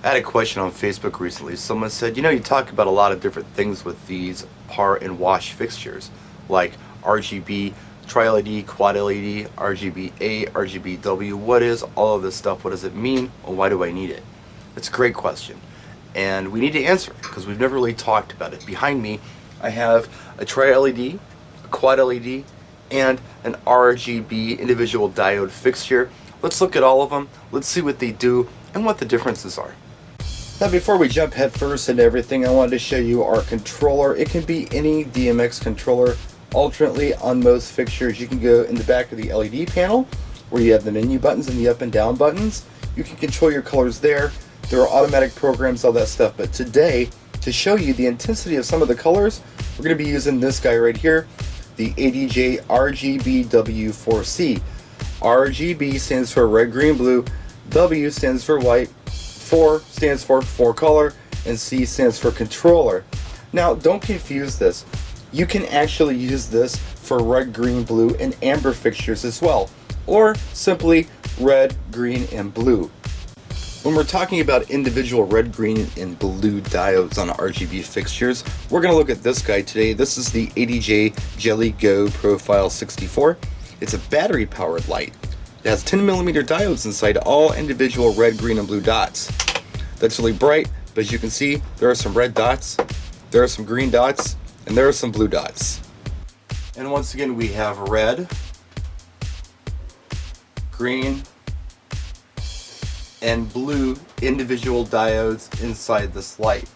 I had a question on Facebook recently. Someone said, you talk about a lot of different things with these par and wash fixtures, like RGB, tri-LED, quad LED, RGBA, RGBW. What is all of this stuff? What does it mean? And why do I need it? It's a great question. And we need to answer it because we've never really talked about it. Behind me, I have a tri-LED, a quad LED, and an RGB individual diode fixture. Let's look at all of them. Let's see what they do and what the differences are. Now before we jump headfirst into everything, I wanted to show you our controller. It can be any DMX controller. Alternately, on most fixtures, you can go in the back of the LED panel where you have the menu buttons and the up and down buttons. You can control your colors there. There are automatic programs, all that stuff. But today, to show you the intensity of some of the colors, we're going to be using this guy right here, the ADJ RGBW 4C. RGB stands for red, green, blue. W stands for white. 4 stands for 4 color, and C stands for controller. Now don't confuse this. You can actually use this for red, green, blue, and amber fixtures as well, or simply red, green, and blue. When we're talking about individual red, green, and blue diodes on RGB fixtures, we're going to look at this guy today. This is the ADJ Jelly Go Profile 64. It's a battery powered light. It has 10mm diodes inside all individual red, green, and blue dots. That's really bright, but as you can see, there are some red dots, there are some green dots, and there are some blue dots. And once again, we have red, green, and blue individual diodes inside this light.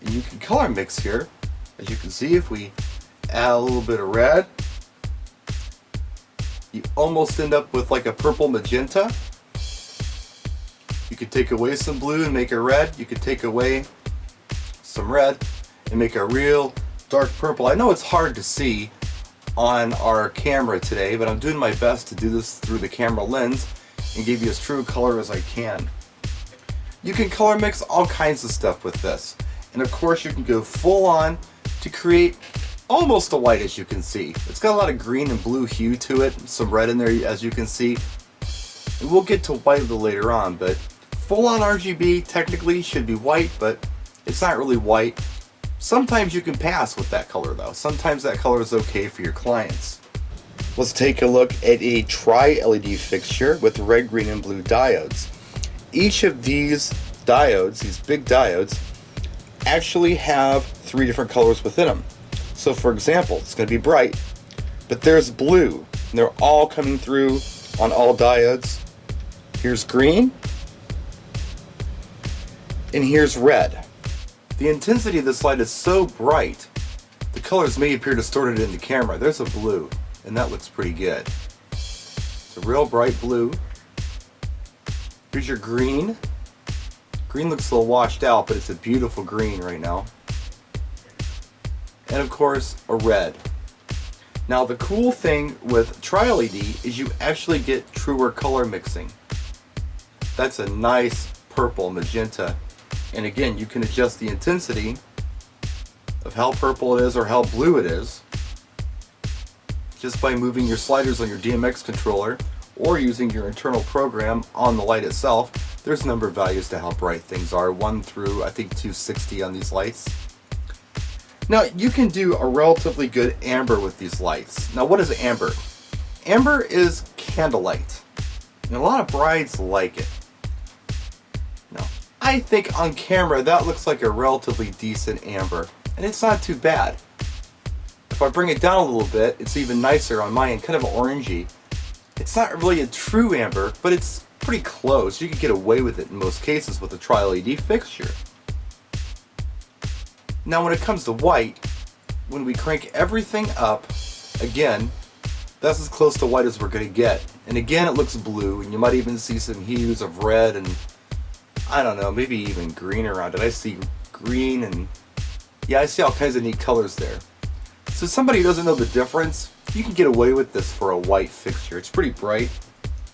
And you can color mix here. As you can see, if we add a little bit of red, you almost end up with like a purple magenta. You could take away some blue and make it red. You could take away some red and make a real dark purple. I know it's hard to see on our camera today, but I'm doing my best to do this through the camera lens and give you as true color as I can. You can color mix all kinds of stuff with this. And of course you can go full on to create almost a white, as you can see. It's got a lot of green and blue hue to it, some red in there as you can see. And we'll get to white a little later on, but full on RGB technically should be white, but it's not really white. Sometimes you can pass with that color though. Sometimes that color is okay for your clients. Let's take a look at a tri-LED fixture with red, green, and blue diodes. Each of these diodes, these big diodes, actually have 3 different colors within them. So for example, it's going to be bright, but there's blue, and they're all coming through on all diodes. Here's green, and here's red. The intensity of this light is so bright, the colors may appear distorted in the camera. There's a blue, and that looks pretty good. It's a real bright blue. Here's your green. Green looks a little washed out, but it's a beautiful green right now. And of course, a red. Now the cool thing with tri-LED is you actually get truer color mixing. That's a nice purple magenta. And again, you can adjust the intensity of how purple it is or how blue it is just by moving your sliders on your DMX controller or using your internal program on the light itself. There's a number of values to how bright things are, 1 through I think 260 on these lights. Now you can do a relatively good amber with these lights. Now what is amber? Amber is candlelight, and a lot of brides like it. Now I think on camera that looks like a relatively decent amber, and it's not too bad. If I bring it down a little bit, it's even nicer on my end, kind of orangey. It's not really a true amber, but it's pretty close. You can get away with it in most cases with a tri-LED fixture. Now when it comes to white, when we crank everything up, again, that's as close to white as we're going to get. And again, it looks blue, and you might even see some hues of red and, I don't know, maybe even green around it. I see green and, yeah, I see all kinds of neat colors there. So somebody who doesn't know the difference, you can get away with this for a white fixture. It's pretty bright,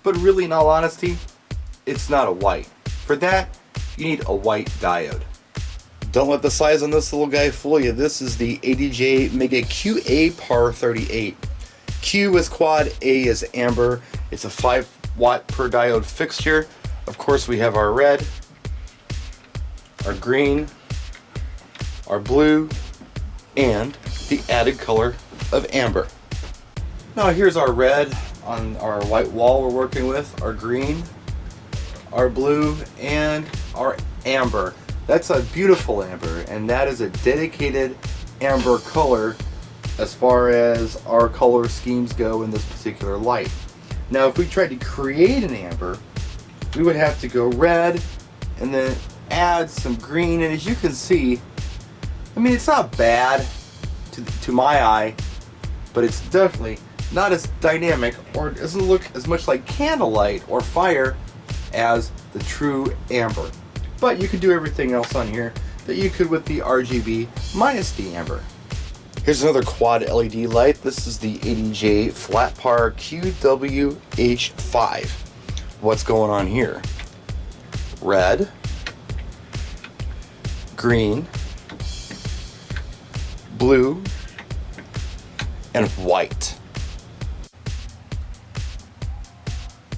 but really, in all honesty, it's not a white. For that, you need a white diode. Don't let the size on this little guy fool you. This is the ADJ Mega QA Par 38. Q is quad, A is amber. It's a 5 watt per diode fixture. Of course, we have our red, our green, our blue, and the added color of amber. Now here's our red on our white wall we're working with, our green, our blue, and our amber. That's a beautiful amber, and that is a dedicated amber color as far as our color schemes go in this particular light. Now if we tried to create an amber, we would have to go red and then add some green, and as you can see, I mean, it's not bad to my eye, but it's definitely not as dynamic or doesn't look as much like candlelight or fire as the true amber. But you can do everything else on here that you could with the RGB minus the amber. Here's another quad LED light. This is the 80J Flat Par QWH5. What's going on here? Red, green, blue, and white.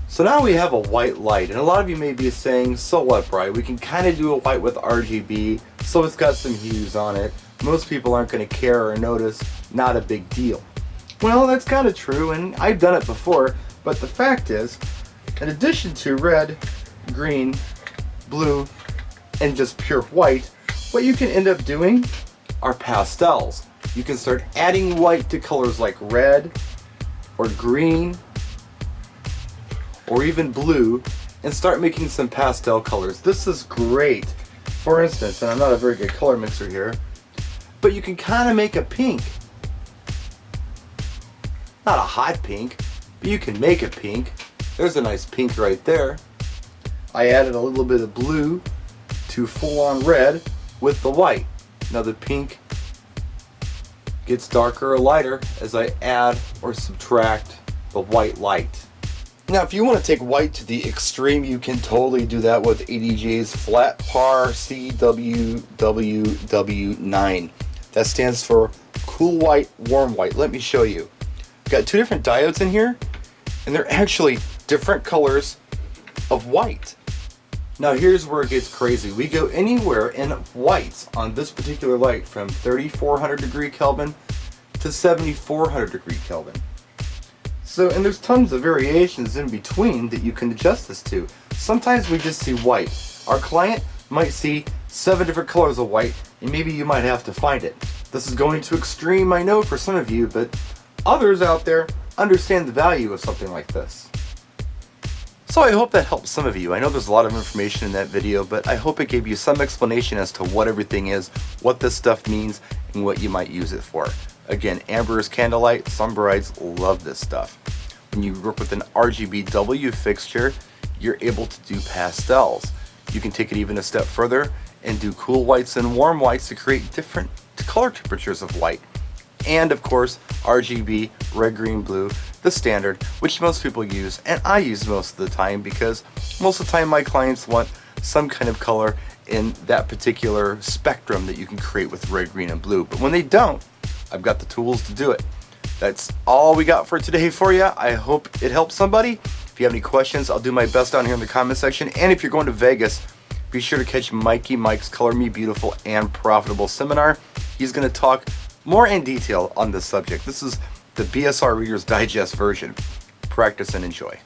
So now we have a white light, and a lot of you may be saying, so what, Bri? We can kind of do a white with RGB, so it's got some hues on it. Most people aren't going to care or notice, not a big deal. Well, that's kind of true, and I've done it before, but the fact is, in addition to red, green, blue, and just pure white, what you can end up doing are pastels. You can start adding white to colors like red, or green, or even blue, and start making some pastel colors. This is great. For instance, and I'm not a very good color mixer here, but you can kind of make a pink. Not a hot pink, but you can make a pink. There's a nice pink right there. I added a little bit of blue to full-on red with the white. Now the pink gets darker or lighter as I add or subtract the white light. Now if you want to take white to the extreme, you can totally do that with 80J's Flat Par CWWW9. That stands for Cool White, Warm White. Let me show you. I've got two different diodes in here, and they're actually different colors of white. Now here's where it gets crazy. We go anywhere in whites on this particular light from 3400 degree Kelvin to 7400 degree Kelvin. So, and there's tons of variations in between that you can adjust this to. Sometimes we just see white. Our client might see 7 different colors of white, and maybe you might have to find it. This is going to extreme, I know, for some of you, but others out there understand the value of something like this. So I hope that helps some of you. I know there's a lot of information in that video, but I hope it gave you some explanation as to what everything is, what this stuff means, and what you might use it for. Again, amber is candlelight. Some brides love this stuff. When you work with an RGBW fixture, you're able to do pastels. You can take it even a step further and do cool whites and warm whites to create different color temperatures of white. And of course, RGB, red, green, blue, the standard, which most people use, and I use most of the time because most of the time my clients want some kind of color in that particular spectrum that you can create with red, green, and blue. But when they don't, I've got the tools to do it. That's all we got for today for you. I hope it helps somebody. If you have any questions, I'll do my best down here in the comment section. And if you're going to Vegas, be sure to catch Mikey Mike's Color Me Beautiful and Profitable seminar. He's going to talk more in detail on this subject. This is the BSR Reader's Digest version. Practice and enjoy.